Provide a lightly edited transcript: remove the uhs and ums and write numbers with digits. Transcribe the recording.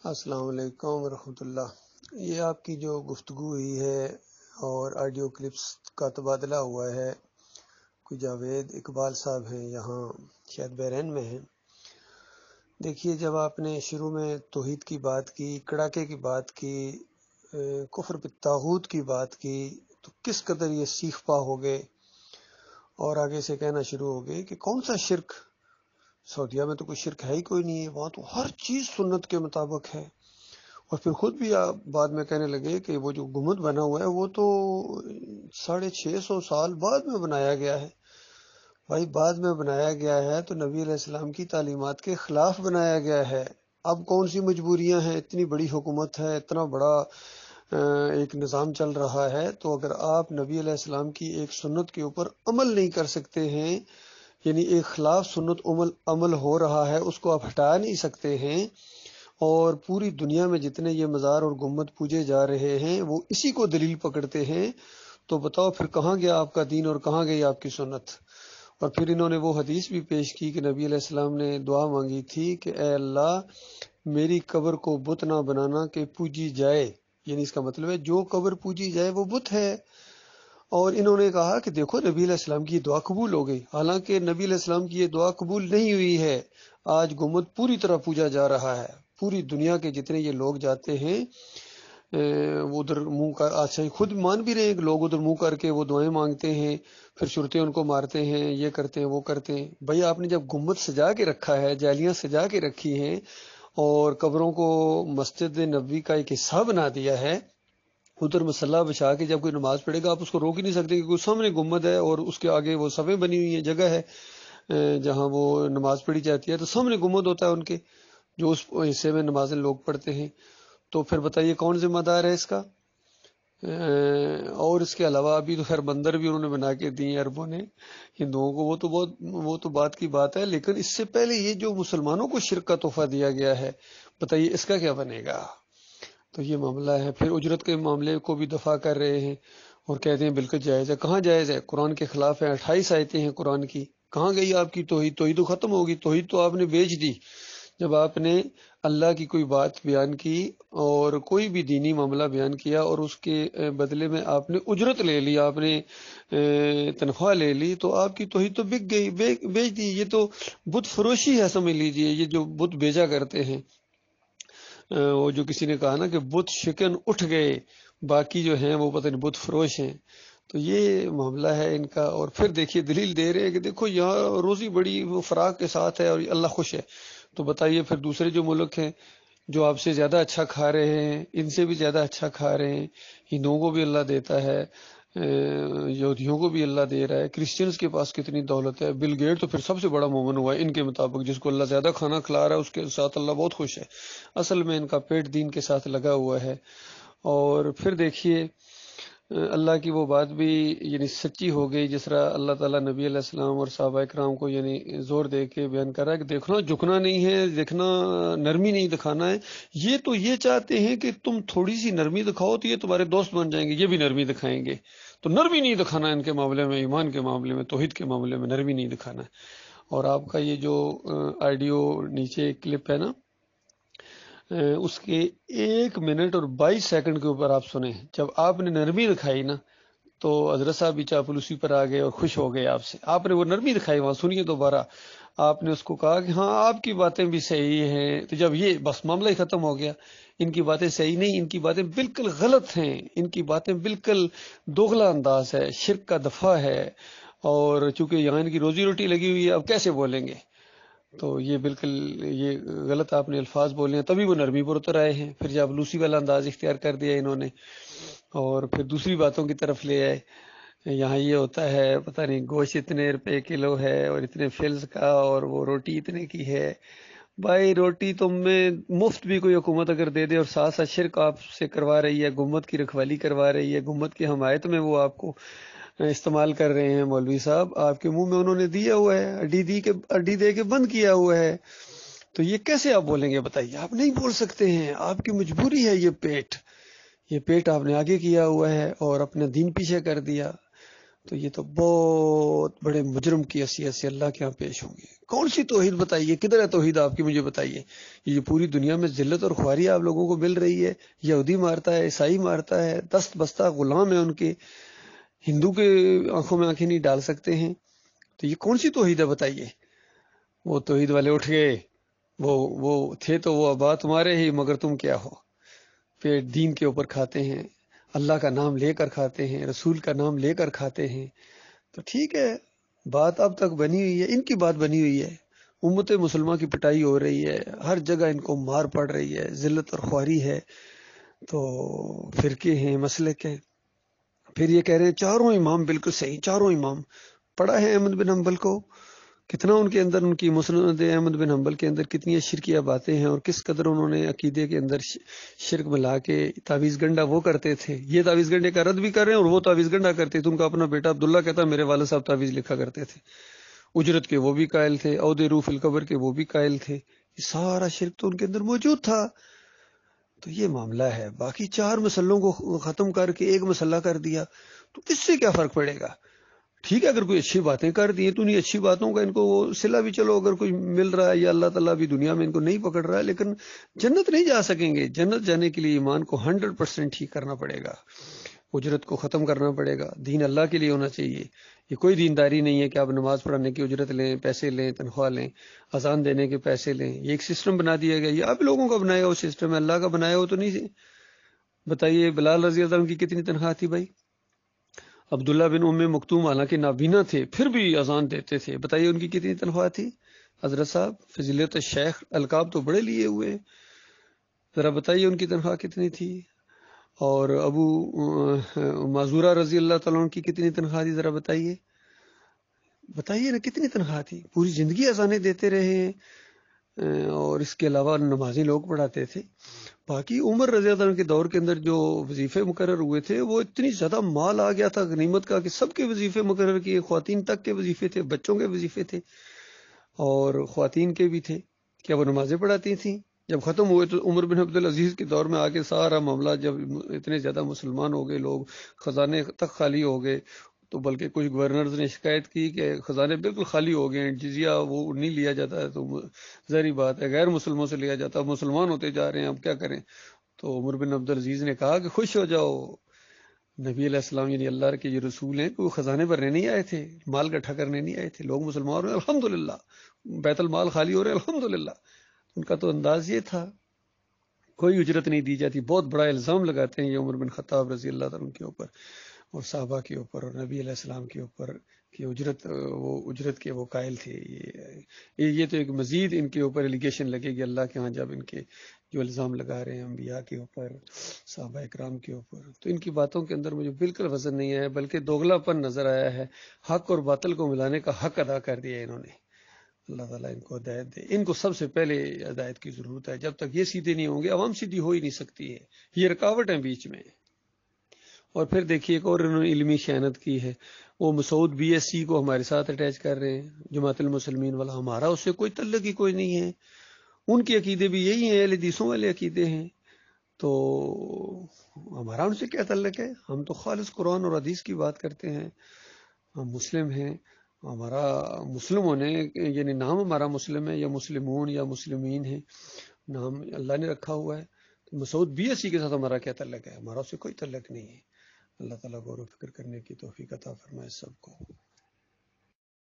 السلام علیکم ورحمۃ اللہ۔ یہ آپ کی جو گفتگو ہوئی ہے اور آڈیو کلپس کا تبادلہ ہوا ہے، کوئی جاوید اقبال صاحب ہیں، یہاں شاید بحرین میں ہیں۔ دیکھیے، جب آپ نے شروع میں توحید کی بات کی، کڑاکے کی بات کی، کفر بالطاغوت کی بات کی، تو کس قدر یہ سیخ پا ہو گئے اور آگے سے کہنا شروع ہو گئے کہ کون سا شرک، سعودیہ میں تو کوئی شرک ہے ہی کوئی نہیں ہے، وہاں تو ہر چیز سنت کے مطابق ہے۔ اور پھر خود بھی آپ بعد میں کہنے لگے کہ وہ جو گنبد بنا ہوا ہے وہ تو 650 سال بعد میں بنایا گیا ہے۔ بھائی، بعد میں بنایا گیا ہے تو نبی علیہ السلام کی تعلیمات کے خلاف بنایا گیا ہے۔ اب کون سی مجبوریاں ہیں؟ اتنی بڑی حکومت ہے، اتنا بڑا ایک نظام چل رہا ہے، تو اگر آپ نبی علیہ السلام کی ایک سنت کے اوپر عمل نہیں کر سکتے ہیں، یعنی ایک خلاف سنت عمل ہو رہا ہے، اس کو آپ ہٹا نہیں سکتے ہیں، اور پوری دنیا میں جتنے یہ مزار اور گنبد پوجے جا رہے ہیں وہ اسی کو دلیل پکڑتے ہیں، تو بتاؤ پھر کہاں گیا آپ کا دین اور کہاں گئی آپ کی سنت؟ اور پھر انہوں نے وہ حدیث بھی پیش کی کہ نبی علیہ السلام نے دعا مانگی تھی کہ اے اللہ، میری قبر کو بت نہ بنانا کہ پوجی جائے، یعنی اس کا مطلب ہے جو قبر پوجی جائے وہ بت ہے۔ اور انہوں نے کہا کہ دیکھو، نبی علیہ السلام کی یہ دعا قبول ہو گئی، حالانکہ نبی علیہ السلام کی یہ دعا قبول نہیں ہوئی ہے۔ آج گنبد پوری طرح پوجا جا رہا ہے، پوری دنیا کے جتنے یہ لوگ جاتے ہیں وہ ادھر منہ کر، اچھا خود مان بھی رہے ہیں کہ لوگ ادھر منہ کر کے وہ دعائیں مانگتے ہیں، پھر شرطیں ان کو مارتے ہیں، یہ کرتے ہیں وہ کرتے ہیں۔ بھائی، آپ نے جب گنبد سجا کے رکھا ہے، جالیاں سجا کے رکھی ہیں، اور قبروں کو مسجد نبوی کا ایک حصہ بنا دیا ہے، ادھر مسلح بچھا کے جب کوئی نماز پڑھے گا آپ اس کو روک ہی نہیں سکتے، کیونکہ سامنے گنبد ہے اور اس کے آگے وہ صفیں بنی ہوئی ہیں، جگہ ہے جہاں وہ نماز پڑھی جاتی ہے، تو سامنے گنبد ہوتا ہے ان کے، جو اس حصے میں نمازیں لوگ پڑھتے ہیں۔ تو پھر بتائیے کون ذمہ دار ہے اس کا؟ اور اس کے علاوہ ابھی تو خیر بندر بھی انہوں نے بنا کے دی ہیں عربوں نے ہندوؤں کو، وہ تو بات کی بات ہے، لیکن اس سے پہلے یہ جو مسلمانوں کو شرک کا تحفہ دیا گیا ہے، بتائیے اس کا کیا بنے گا؟ تو یہ معاملہ ہے۔ پھر اجرت کے معاملے کو بھی دفاع کر رہے ہیں اور کہتے ہیں بالکل جائز ہے۔ کہاں جائز ہے؟ قرآن کے خلاف ہے، 28 آیتیں ہیں قرآن کی۔ کہاں گئی آپ کی توحید؟ توحید تو ختم ہوگی، توحید تو آپ نے بیچ دی جب آپ نے اللہ کی کوئی بات بیان کی اور کوئی بھی دینی معاملہ بیان کیا اور اس کے بدلے میں آپ نے اجرت لے لی، آپ نے تنخواہ لے لی، تو آپ کی توحید تو بک گئی، بیچ دی۔ یہ تو بت فروشی ہے، سمجھ لیجئے، یہ جو بت بیچا کرتے ہیں۔ وہ جو کسی نے کہا نا کہ بت شکن اٹھ گئے، باقی جو ہیں وہ پتہ نہیں بت فروش ہیں، تو یہ معاملہ ہے ان کا۔ اور پھر دیکھیے دلیل دے رہے ہیں کہ دیکھو یہاں روزی بڑی وہ فراغ کے ساتھ ہے اور اللہ خوش ہے، تو بتائیے پھر دوسرے جو ملک ہیں جو آپ سے زیادہ اچھا کھا رہے ہیں، ان سے بھی زیادہ اچھا کھا رہے ہیں، ہندوؤں کو بھی اللہ دیتا ہے، یہودیوں کو بھی اللہ دے رہا ہے، کرسچنز کے پاس کتنی دولت ہے، بل گیٹ تو پھر سب سے بڑا مومن ہوا ہے ان کے مطابق، جس کو اللہ زیادہ کھانا کھلا رہا ہے اس کے ساتھ اللہ بہت خوش ہے۔ اصل میں ان کا پیٹ دین کے ساتھ لگا ہوا ہے۔ اور پھر دیکھیے اللہ کی وہ بات بھی یعنی سچی ہو گئی، جس طرح اللہ تعالیٰ نبی علیہ السلام اور صحابہ کرام کو یعنی زور دے کے بیان کر رہا ہے کہ دیکھنا جھکنا نہیں ہے، دیکھنا نرمی نہیں دکھانا ہے۔ یہ تو یہ چاہتے ہیں کہ تم تھوڑی سی نرمی دکھاؤ تو یہ تمہارے دوست بن جائیں گے، یہ بھی نرمی دکھائیں گے، تو نرمی نہیں دکھانا ان کے معاملے میں، ایمان کے معاملے میں، توحید کے معاملے میں نرمی نہیں دکھانا ہے۔ اور آپ کا یہ جو آڈیو نیچے کلپ ہے نا، اس کے 1 منٹ اور 22 سیکنڈ کے اوپر آپ سنیں، جب آپ نے نرمی دکھائی نا تو حضرت صاحب بھی چاپلوسی پر آ گئے اور خوش ہو گئے آپ سے، آپ نے وہ نرمی دکھائی، وہاں سنیے دوبارہ، آپ نے اس کو کہا کہ ہاں آپ کی باتیں بھی صحیح ہیں، تو جب یہ بس معاملہ ہی ختم ہو گیا، ان کی باتیں صحیح نہیں، ان کی باتیں بالکل غلط ہیں، ان کی باتیں بالکل دوغلا انداز ہے، شرک کا دفعہ ہے، اور چونکہ یہاں ان کی روزی روٹی لگی ہوئی ہے، اب کیسے بولیں گے؟ تو یہ بالکل یہ غلط آپ نے الفاظ بولے ہیں، تبھی وہ نرمی پر اتر آئے ہیں۔ پھر جب لوسی والا انداز اختیار کر دیا انہوں نے اور پھر دوسری باتوں کی طرف لے آئے، یہاں یہ ہوتا ہے پتہ نہیں گوشت اتنے روپے کلو ہے اور اتنے فلز کا، اور وہ روٹی اتنے کی ہے۔ بھائی روٹی تم میں مفت بھی کوئی حکومت اگر دے دے اور ساتھ ساتھ شرک آپ سے کروا رہی ہے، گنبد کی رکھوالی کروا رہی ہے، گنبد کی حمایت میں وہ آپ کو استعمال کر رہے ہیں، مولوی صاحب آپ کے منہ میں انہوں نے دیا ہوا ہے، اڈی دے کے بند کیا ہوا ہے، تو یہ کیسے آپ بولیں گے؟ بتائیے، آپ نہیں بول سکتے ہیں، آپ کی مجبوری ہے، یہ پیٹ آپ نے آگے کیا ہوا ہے اور اپنا دین پیچھے کر دیا، تو یہ تو بہت بڑے مجرم کی حیثیت سے اللہ کے ہاں پیش ہوں گے۔ کون سی توحید بتائیے، کدھر ہے توحید آپ کی، مجھے بتائیے. یہ پوری دنیا میں ذلت اور خواری آپ لوگوں کو مل رہی ہے. یہودی مارتا ہے، عیسائی مارتا ہے، دست بستہ غلام ہے ان کے، ہندو کے آنکھوں میں آنکھیں نہیں ڈال سکتے ہیں. تو یہ کون سی توحید ہے بتائیے. وہ توحید والے اٹھ گئے، وہ تھے تو وہ آبا تمہارے ہی، مگر تم کیا ہو. پیٹ دین کے اوپر کھاتے ہیں، اللہ کا نام لے کر کھاتے ہیں، رسول کا نام لے کر کھاتے ہیں. تو ٹھیک ہے، بات اب تک بنی ہوئی ہے، ان کی بات بنی ہوئی ہے. امت مسلمہ کی پٹائی ہو رہی ہے، ہر جگہ ان کو مار پڑ رہی ہے، ذلت اور خواری ہے. تو فرقے ہیں، مسلک ہیں. پھر یہ کہہ رہے ہیں چاروں امام بالکل صحیح. چاروں امام پڑھا ہے احمد بن حنبل کو، کتنا ان کے اندر، ان کی مسند احمد بن حنبل کے اندر کتنی شرکیہ باتیں ہیں، اور کس قدر انہوں نے عقیدے کے اندر شرک ملا کے تعویذ گنڈا وہ کرتے تھے. یہ تعویذ گنڈے کا رد بھی کر رہے ہیں، اور وہ تعویذ گنڈا کرتے تھے. ان کا اپنا بیٹا عبداللہ کہتا میرے والد صاحب تعویذ لکھا کرتے تھے. اجرت کے وہ بھی قائل تھے، عہد روح فی القبر کے وہ بھی قائل تھے. یہ سارا شرک تو ان کے اندر موجود تھا. تو یہ معاملہ ہے. باقی چار مسلوں کو ختم کر کے ایک مسئلہ کر دیا تو اس سے کیا فرق پڑے گا. ٹھیک ہے، اگر کوئی اچھی باتیں کر دی تو نہیں اچھی باتوں کا ان کو صلہ بھی چلو اگر کوئی مل رہا ہے، یا اللہ تعالیٰ بھی دنیا میں ان کو نہیں پکڑ رہا ہے، لیکن جنت نہیں جا سکیں گے. جنت جانے کے لیے ایمان کو 100% ٹھیک کرنا پڑے گا، اجرت کو ختم کرنا پڑے گا. دین اللہ کے لیے ہونا چاہیے. یہ کوئی دینداری نہیں ہے کہ آپ نماز پڑھانے کی اجرت لیں، پیسے لیں، تنخواہ لیں، اذان دینے کے پیسے لیں. یہ ایک سسٹم بنا دیا گیا. یہ آپ لوگوں کا بنایا ہوا سسٹم ہے، اللہ کا بنایا ہو تو نہیں. بتائیے بلال رضی اللہ عنہ کی کتنی تنخواہ تھی بھائی؟ عبداللہ بن ام مکتوم حالانکہ نابینا تھے پھر بھی اذان دیتے تھے، بتائیے ان کی کتنی تنخواہ تھی؟ حضرت صاحب فضیلت الشیخ القاب تو بڑے لیے ہوئے، ذرا بتائیے ان کی تنخواہ کتنی تھی؟ اور ابو معذورہ رضی اللہ تعالیٰ عنہ کی کتنی تنخواہ تھی؟ ذرا بتائیے نا کتنی تنخواہ تھی. پوری زندگی اذانیں دیتے رہے ہیں، اور اس کے علاوہ نمازی لوگ پڑھاتے تھے. باقی عمر رضی اللہ عنہ کے دور کے اندر جو وظیفے مقرر ہوئے تھے وہ اتنی زیادہ مال آ گیا تھا غنیمت کا کہ سب کے وظیفے مقرر کیے. خواتین تک کے وظیفے تھے، بچوں کے وظیفے تھے، اور خواتین کے بھی تھے. کیا وہ نمازیں پڑھاتی تھیں؟ جب ختم ہوئے تو عمر بن عبدالعزیز کے دور میں آ کے سارا معاملہ، جب اتنے زیادہ مسلمان ہو گئے، لوگ خزانے تک خالی ہو گئے، تو بلکہ کچھ گورنرز نے شکایت کی کہ خزانے بالکل خالی ہو گئے ہیں، جزیہ وہ نہیں لیا جاتا ہے، تو ظاہری بات ہے غیر مسلموں سے لیا جاتا ہے، مسلمان ہوتے جا رہے ہیں، اب کیا کریں. تو عمر بن عبدالعزیز نے کہا کہ خوش ہو جاؤ، نبی علیہ السلام یعنی اللہ کے یہ رسول ہیں کہ وہ خزانے بھرنے نہیں آئے تھے، مال اکٹھا کرنے نہیں آئے تھے. لوگ مسلمان ہو رہے ہیں الحمدللہ، بیت المال خالی ہو رہے ہیں الحمدللہ. ان کا تو انداز یہ تھا. کوئی اجرت نہیں دی جاتی. بہت بڑا الزام لگاتے ہیں یہ عمر بن خطاب رضی اللہ عنہ کے اوپر، اور صحابہ کے اوپر، اور نبی علیہ السلام کے اوپر، کہ اجرت کے وہ قائل تھے. یہ تو ایک مزید ان کے اوپر ایلیگیشن لگے گی اللہ کے ہاں، جب ان کے جو الزام لگا رہے ہیں انبیاء کے اوپر، صحابہ اکرام کے اوپر. تو ان کی باتوں کے اندر مجھے بالکل وزن نہیں آیا، بلکہ دوگلا پن نظر آیا ہے. حق اور باطل کو ملانے کا حق ادا کر دیا انہوں نے. اللہ تعالیٰ ان کو ہدایت دے. ان کو سب سے پہلے ہدایت کی ضرورت ہے. جب تک یہ سیدھے نہیں ہوں گے عوام سیدھی ہو ہی نہیں سکتی ہے. یہ رکاوٹ ہے بیچ میں. اور پھر دیکھیے ایک اور انہوں نے علمی خیانت کی ہے. وہ مسعود BSc کو ہمارے ساتھ اٹیچ کر رہے ہیں، جماعت المسلمین والا. ہمارا اس سے کوئی تعلق ہی کوئی نہیں ہے. ان کے عقیدے بھی یہی ہیں، اہل حدیثوں والے عقیدے ہیں. تو ہمارا ان سے کیا تعلق ہے؟ ہم تو خالص قرآن اور حدیث کی بات کرتے ہیں. ہم مسلم ہیں. ہمارا مسلم ہونے یعنی نام ہمارا مسلم ہے، یا مسلمون یا مسلمین ہے، نام اللہ نے رکھا ہوا ہے. تو مسعود BSc کے ساتھ ہمارا کیا تعلق ہے؟ ہمارا اس سے کوئی تعلق نہیں ہے. اللہ تعالیٰ غور و فکر کرنے کی توفیق عطا فرمائے سب کو.